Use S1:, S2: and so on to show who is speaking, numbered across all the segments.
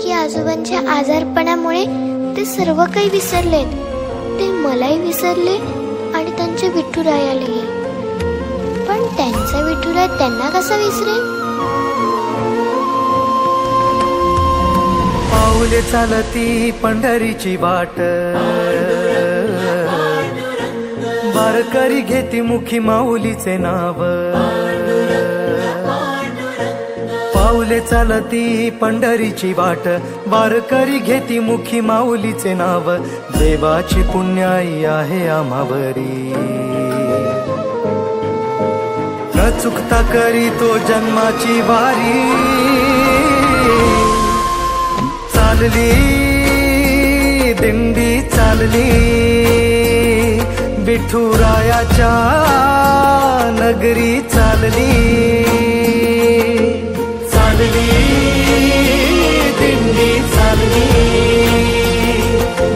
S1: की आजोबांच्या आजारपणामुळे ते सर्व काही विसरलेत. ते मलाही विसरले आणि त्यांच्या विठुरायालाही. पण त्यांचा विठुराय त्यांना कसा विसरेल?
S2: पाऊले चालती पंढरीची वाट, वारकरी घेती मुखी माऊलीचे नाव. पाऊले चालती पंढरीची वाट, वारकरी घेती मुखी माऊलीचे नाव. देवाची पुण्याई आहे आम्हावरी, न चुकता करी तो जन्माची वारी. चालली दिंडी चालली, विठुरायाच्या नगरी चालली. चालली दिंडी चालली,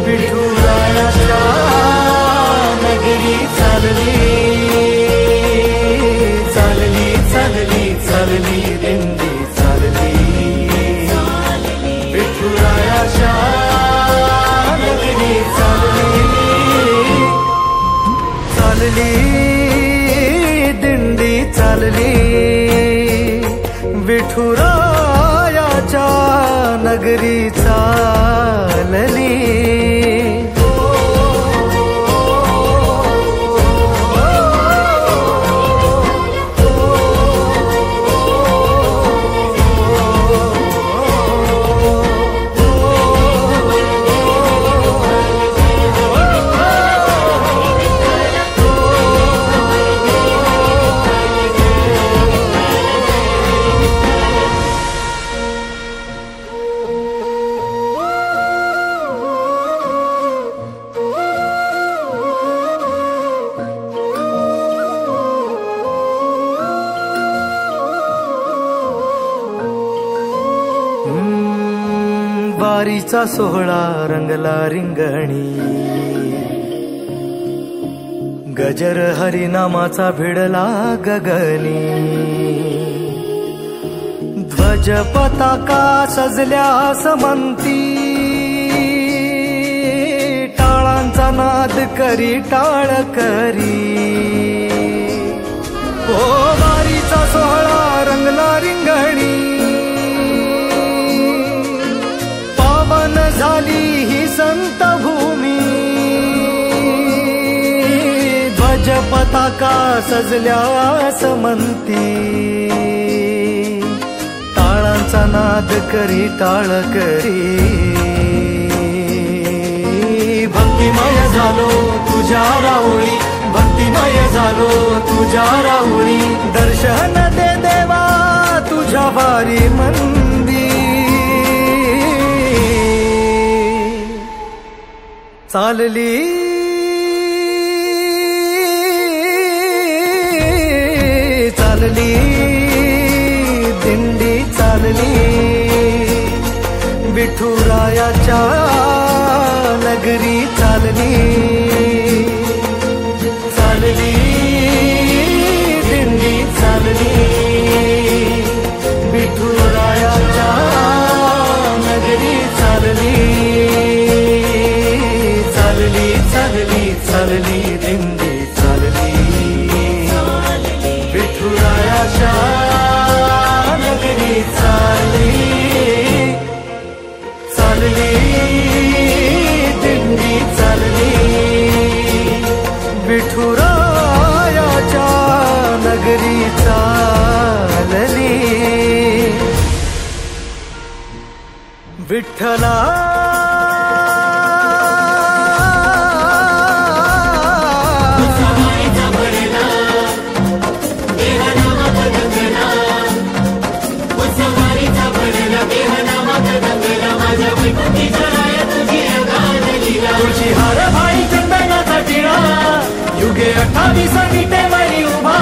S2: विठुरायाच्या नगरी चालली. चालली चालली चालली दिंडी चालली, विठुरायाच्या नगरी चालली. चालली दिंडी चालली, विठुरायाच्या नगरी चालली. वारीचा सोहळा रंगला रिंगणी, गजर हरिनामाचा भिडला गगनी. ध्वज पताका सजल्या समंती, टाळांचा नाद करी टाळ करी. ओ वारीचा सोहळा रंगला रिंगणी, झाली ही संत भूमी. ध्वज पताका सजल्या समंती, टाळांचा नाद करी टाळ करी. भक्तिमय झालो तुझ्या राहुळी, भक्तिमय झालो तुझ्या राहुळी. दर्शन दे देवा तुझ्या वारी मंदी. चालली चालली दिंडी चालली, विठुरायाच्या नगरी चालली. चालली दिंडी चालली, विठुरायाच्या नगरी चालली. चालली चालली चालली दिंडी चालली, विठुरायाच्या नगरी चालली. चालली दिंडी चालली, विठुरायाच्या नगरी चालली. विठ्ठला तुझी हार भाई चंदनाचा टिळा, युगे 28 विटे मरी उभा.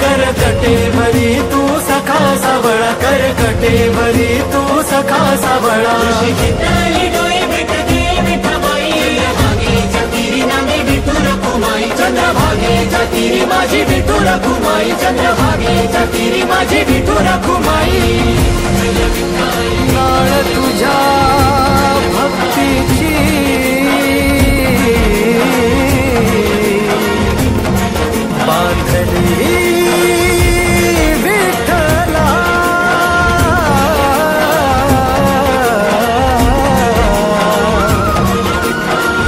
S2: करकटे भरी तू सखा सावळा, करकटे भरी तू सखा सावळा. चंद्र चंद्रभागेच्या तीरी माझी विठू रखुमाई, चंद्रभागेच्या तीरी माझी विठू रखुमाई. नाळ तुझ्या भक्तीची बांधली विठ्ठला,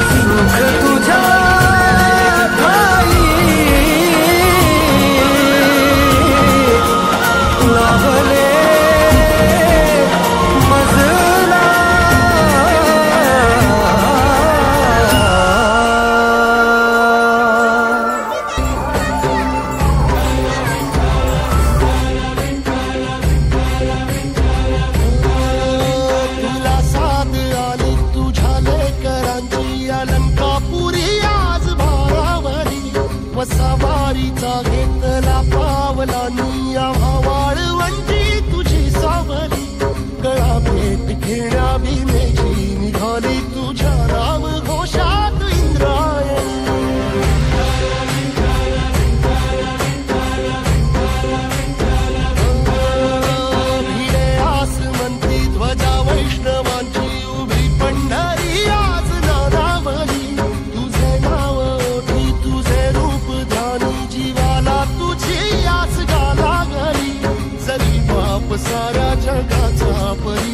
S2: सुख तुझ्या ठाई लाभले मजला.
S3: तुला साथ आली तुझ्या लेकरांची अलंकापुरी आज भारावली, वसावारीचा घेतला पावलांनी आम्हा वाळवंटी तुझी सावली. गळा भेट घेण्या भीमेची निघाली तुझ्या राम घोषात इंद्रायणी. भिडे आसमंती ध्वजा वैष्णवांची उभी पंढरी आज नानावली. तुझे नाव ओठी तुझे रूप ध्यानी जीवाला तुझी आस गा लागली. जरी बाप साऱ्या जगाचा परी